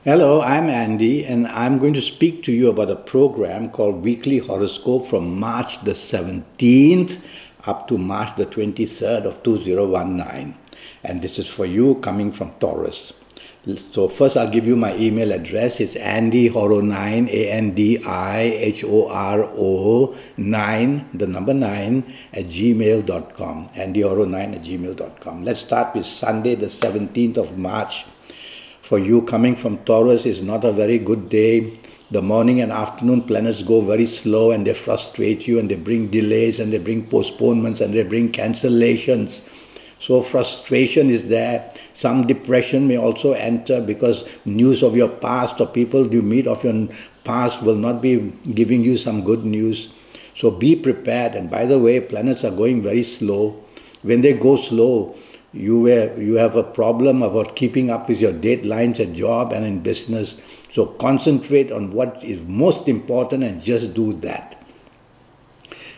Hello, I'm Andy, and I'm going to speak to you about a program called Weekly Horoscope from March the 17th up to March the 23rd of 2019. And this is for you coming from Taurus. So first I'll give you my email address. It's andyhoro9, ANDIHORO 9, the number 9, at gmail.com. andyhoro9 at gmail.com. Let's start with Sunday the 17th of March. For you coming from Taurus is not a very good day. The morning and afternoon planets go very slow and they frustrate you and they bring delays and they bring postponements and they bring cancellations. So frustration is there. Some depression may also enter because news of your past or people you meet of your past will not be giving you some good news. So be prepared. And by the way, planets are going very slow. When they go slow, you have a problem about keeping up with your deadlines at job and in business. So concentrate on what is most important and just do that.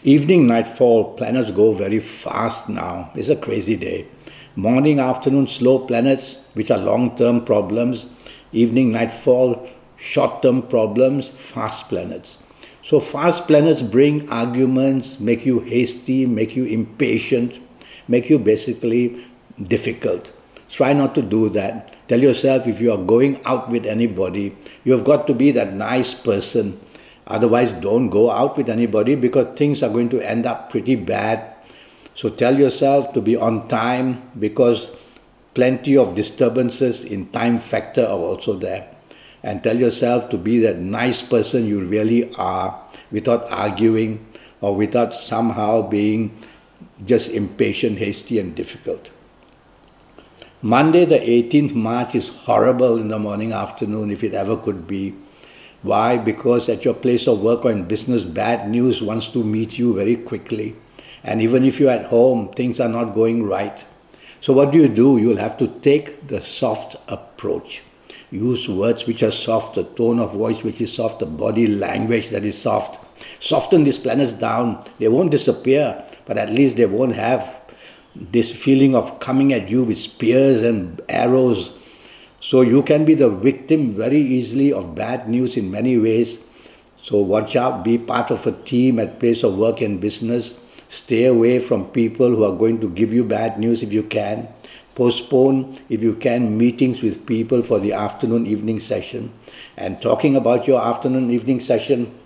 Evening, nightfall, planets go very fast now. It's a crazy day. Morning, afternoon, slow planets, which are long-term problems. Evening, nightfall, short-term problems, fast planets. So fast planets bring arguments, make you hasty, make you impatient, make you basically difficult. Try not to do that. Tell yourself if you are going out with anybody, you have got to be that nice person. Otherwise, don't go out with anybody because things are going to end up pretty bad. So tell yourself to be on time because plenty of disturbances in time factor are also there. And tell yourself to be that nice person you really are without arguing or without somehow being just impatient, hasty and difficult. Monday the 18th March is horrible in the morning, afternoon, if it ever could be. Why? Because at your place of work or in business, bad news wants to meet you very quickly. And even if you're at home, things are not going right. So what do? You'll have to take the soft approach. Use words which are soft, a tone of voice which is soft, a body language that is soft. Soften these planets down. They won't disappear, but at least they won't have this feeling of coming at you with spears and arrows. So you can be the victim very easily of bad news in many ways. So watch out, be part of a team at place of work and business. Stay away from people who are going to give you bad news if you can. Postpone, if you can, meetings with people for the afternoon, evening session. And talking about your afternoon, evening session,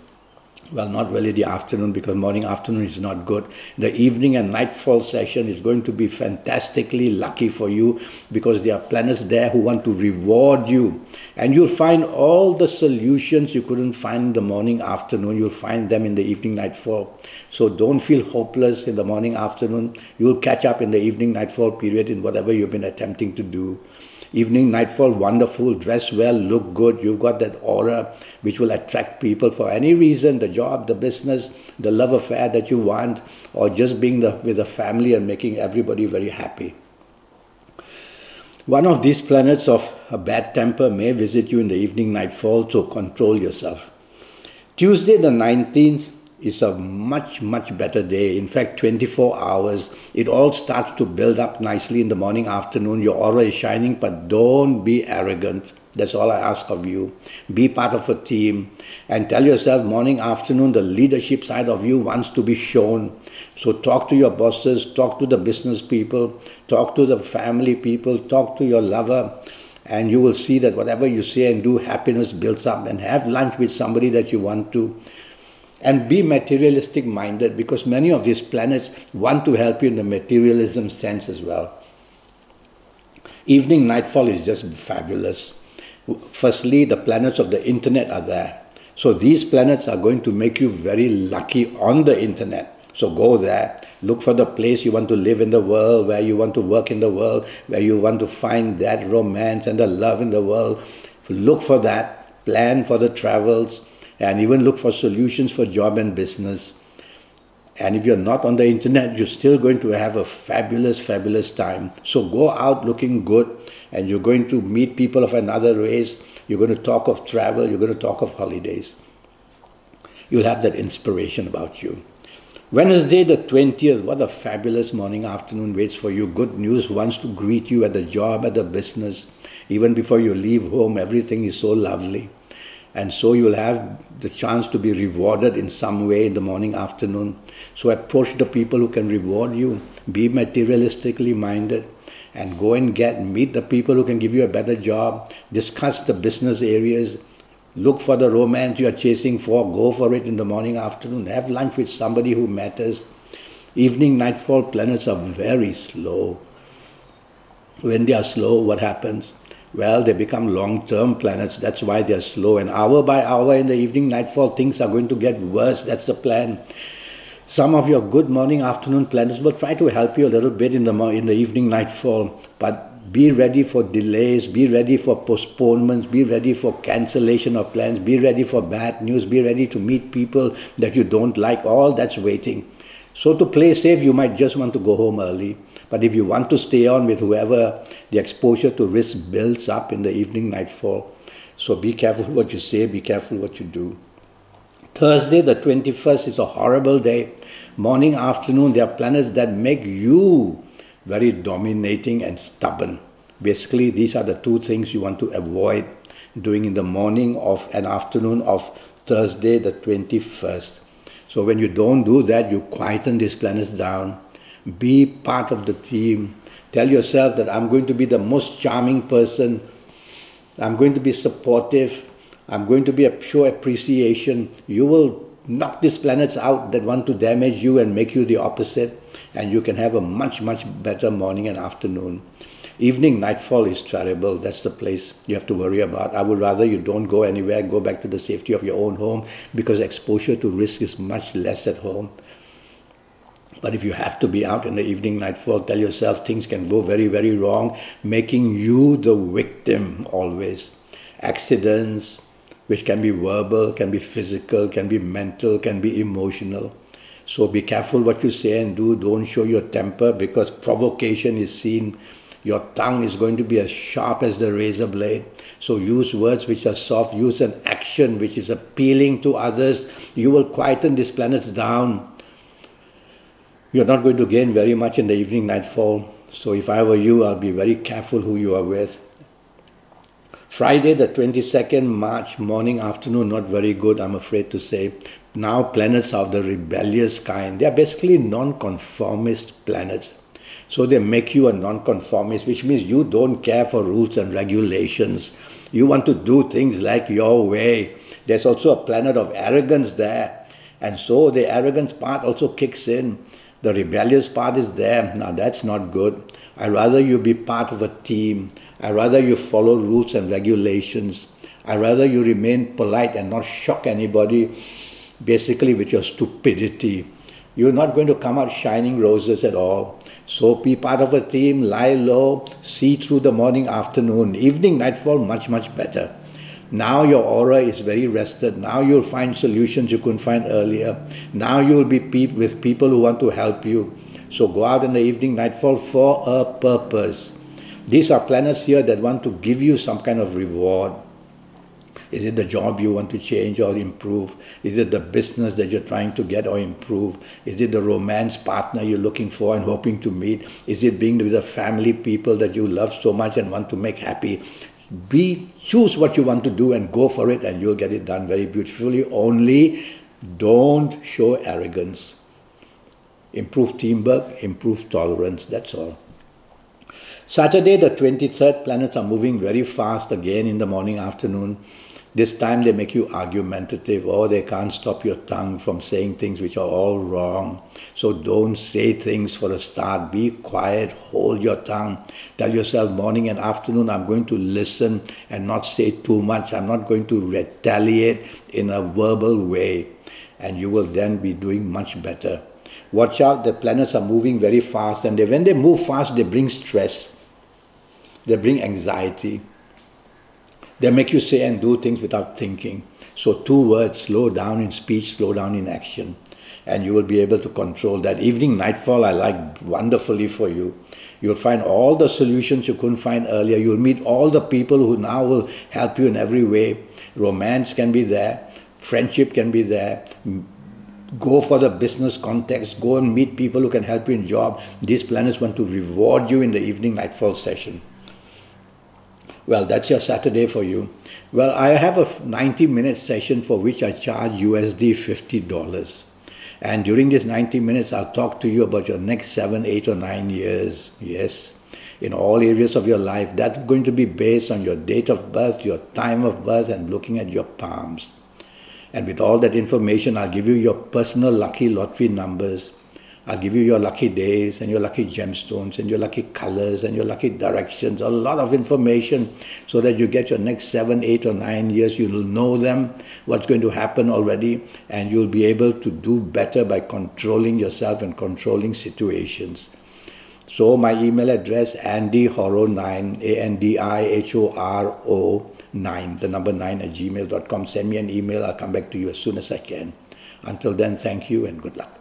well, not really the afternoon because morning, afternoon is not good. The evening and nightfall session is going to be fantastically lucky for you because there are planets there who want to reward you. And you'll find all the solutions you couldn't find in the morning, afternoon. You'll find them in the evening, nightfall. So don't feel hopeless in the morning, afternoon. You'll catch up in the evening, nightfall period in whatever you've been attempting to do. Evening, nightfall, wonderful, dress well, look good. You've got that aura which will attract people for any reason, the job, the business, the love affair that you want, or just being with the family and making everybody very happy. One of these planets of a bad temper may visit you in the evening, nightfall, so control yourself. Tuesday the 19th is a much better day. In fact, 24 hours. It all starts to build up nicely in the morning, afternoon. Your aura is shining, but don't be arrogant. That's all I ask of you. Be part of a team and tell yourself morning, afternoon, the leadership side of you wants to be shown. So talk to your bosses, talk to the business people, talk to the family people, talk to your lover, and you will see that whatever you say and do, happiness builds up. And have lunch with somebody that you want to. And be materialistic minded because many of these planets want to help you in the materialism sense as well. Evening, nightfall is just fabulous. Firstly, the planets of the internet are there. So these planets are going to make you very lucky on the internet. So go there. Look for the place you want to live in the world, where you want to work in the world, where you want to find that romance and the love in the world. Look for that. Plan for the travels. And even look for solutions for job and business. And if you're not on the internet, you're still going to have a fabulous time. So go out looking good and you're going to meet people of another race. You're going to talk of travel. You're going to talk of holidays. You'll have that inspiration about you. Wednesday the 20th, what a fabulous morning, afternoon waits for you. Good news wants to greet you at the job, at the business. Even before you leave home, everything is so lovely. And so you'll have the chance to be rewarded in some way in the morning, afternoon. So approach the people who can reward you. Be materialistically minded and go and meet the people who can give you a better job. Discuss the business areas. Look for the romance you are chasing for. Go for it in the morning, afternoon. Have lunch with somebody who matters. Evening, nightfall planets are very slow. When they are slow, what happens? Well, they become long-term planets. That's why they are slow. And hour by hour in the evening, nightfall, things are going to get worse. That's the plan. Some of your good morning, afternoon planets will try to help you a little bit in the evening, nightfall. But be ready for delays. Be ready for postponements. Be ready for cancellation of plans. Be ready for bad news. Be ready to meet people that you don't like. All that's waiting. So to play safe, you might just want to go home early. But if you want to stay on with whoever, the exposure to risk builds up in the evening, nightfall. So be careful what you say, be careful what you do. Thursday, the 21st, is a horrible day. Morning, afternoon, there are planets that make you very dominating and stubborn. Basically, these are the two things you want to avoid doing in the morning of and afternoon of Thursday, the 21st. So when you don't do that, you quieten these planets down. Be part of the team. Tell yourself that I'm going to be the most charming person. I'm going to be supportive. I'm going to show appreciation. You will knock these planets out that want to damage you and make you the opposite. And you can have a much, much better morning and afternoon. Evening, nightfall is terrible. That's the place you have to worry about. I would rather you don't go anywhere. Go back to the safety of your own home because exposure to risk is much less at home. But if you have to be out in the evening, nightfall, tell yourself things can go very, very wrong, making you the victim always. Accidents, which can be verbal, can be physical, can be mental, can be emotional. So be careful what you say and do. Don't show your temper because provocation is seen. Your tongue is going to be as sharp as the razor blade. So use words which are soft. Use an action which is appealing to others. You will quieten these planets down. You're not going to gain very much in the evening, nightfall. So if I were you, I'll be very careful who you are with. Friday, the 22nd March, morning, afternoon, not very good, I'm afraid to say. Now planets are of the rebellious kind. They are basically non-conformist planets. So they make you a non-conformist, which means you don't care for rules and regulations. You want to do things like your way. There's also a planet of arrogance there. And so the arrogance part also kicks in. The rebellious part is there. Now that's not good. I'd rather you be part of a team. I'd rather you follow rules and regulations. I'd rather you remain polite and not shock anybody, basically with your stupidity. You're not going to come out shining roses at all. So be part of a team, lie low, see through the morning, afternoon, evening, nightfall, much, much better. Now your aura is very rested. Now you'll find solutions you couldn't find earlier. Now you'll be with people who want to help you. So go out in the evening, nightfall for a purpose. These are planets here that want to give you some kind of reward. Is it the job you want to change or improve? Is it the business that you're trying to get or improve? Is it the romance partner you're looking for and hoping to meet? Is it being with the family people that you love so much and want to make happy? Choose what you want to do and go for it and you'll get it done very beautifully. Only don't show arrogance. Improve teamwork, improve tolerance, that's all. Saturday, the 23rd, planets are moving very fast again in the morning, afternoon. This time they make you argumentative or they can't stop your tongue from saying things which are all wrong. So don't say things for a start. Be quiet, hold your tongue. Tell yourself morning and afternoon I'm going to listen and not say too much. I'm not going to retaliate in a verbal way. And you will then be doing much better. Watch out, the planets are moving very fast and when they move fast they bring stress. They bring anxiety. They make you say and do things without thinking. So 2 words, slow down in speech, slow down in action. And you will be able to control that. Evening, nightfall, I like wonderfully for you. You'll find all the solutions you couldn't find earlier. You'll meet all the people who now will help you in every way. Romance can be there. Friendship can be there. Go for the business context. Go and meet people who can help you in job. These planets want to reward you in the evening, nightfall session. Well, that's your Saturday for you. Well, I have a 90-minute session for which I charge USD $50. And during this 90 minutes, I'll talk to you about your next 7, 8, or 9 years. Yes, in all areas of your life. That's going to be based on your date of birth, your time of birth, and looking at your palms. And with all that information, I'll give you your personal lucky lottery numbers. I'll give you your lucky days and your lucky gemstones and your lucky colors and your lucky directions. A lot of information so that you get your next 7, 8, or 9 years. You'll know them, what's going to happen already, and you'll be able to do better by controlling yourself and controlling situations. So my email address, andyhoro9, ANDIHORO9, the number 9 @gmail.com. Send me an email. I'll come back to you as soon as I can. Until then, thank you and good luck.